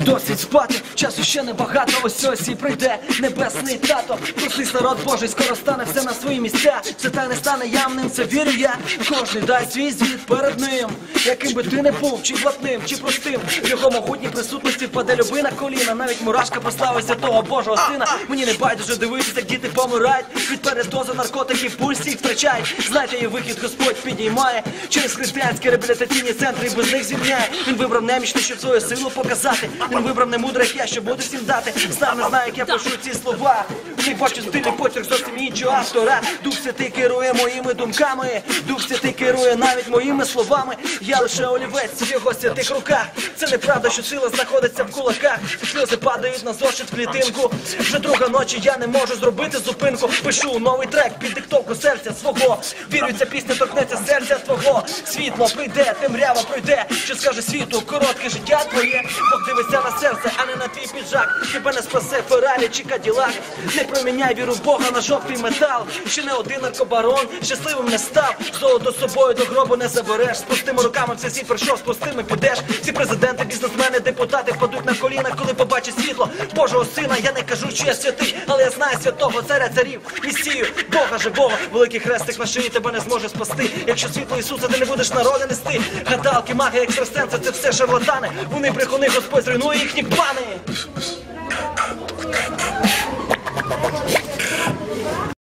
Досить спати, часу ще небагато, ось і прийде небесний тато. Проснись, народ Божий, скоро стане все на свої місця. Це та не стане явним, це вірю я. Кожний дай свій звіт перед ним. Яким би ти не був, чи блатним, чи простим, в його могутній присутності впаде люби на коліна. Навіть мурашка прославиться того Божого сина. Мені не байдуже дивитися, як діти помирають від передози наркотиків, пульс їх втрачають. Знайте, є вихід, Господь підіймає через християнські реабілітаційні центри і без них звільняє. Він вибрав немічне, щоб свою силу показати. Він вибрав не мудре, як я, щоб бути всім дати. Сам не знаю, як я пишу ці слова. Не бачу стилі почерк зовсім іншого автора. Дух Святий керує моїми думками. Дух Святий керує навіть моїми словами. Я лише олівець в його святих руках. Це неправда, що сила знаходиться в кулаках. Сльози падають на зошит в клітинку. Вже друга ночі, я не можу зробити зупинку. Пишу новий трек під диктовку серця свого. Вірю, ця пісня торкнеться серця твого. Світло прийде, темрява пройде. Що скаже світу, коротке життя твоє. Бог дивиться на серце, а не на твій піджак. Тебе не спасе Феррарі чи Каділак. Не проміняй віру в Бога на жовтий метал. Ще не один наркобарон щасливим не став. Золото з собою до гробу не забереш. З пустими руками все світ прийшов, з пустими підеш. Всі президенти, бізнесмени, депутати впадуть на коліна, коли побачать світло Божого сина. Я не кажу, що я святий, але я знаю святого царя царів, Месію, Бога живого. Великий хрестик на шиї тебе не зможе спасти. Якщо світло Ісуса ти не будеш народи нести. Гадалки, маги, екстрасенси, це все шарлатани. Вони брехуни, Господь зруйнує їхні плани.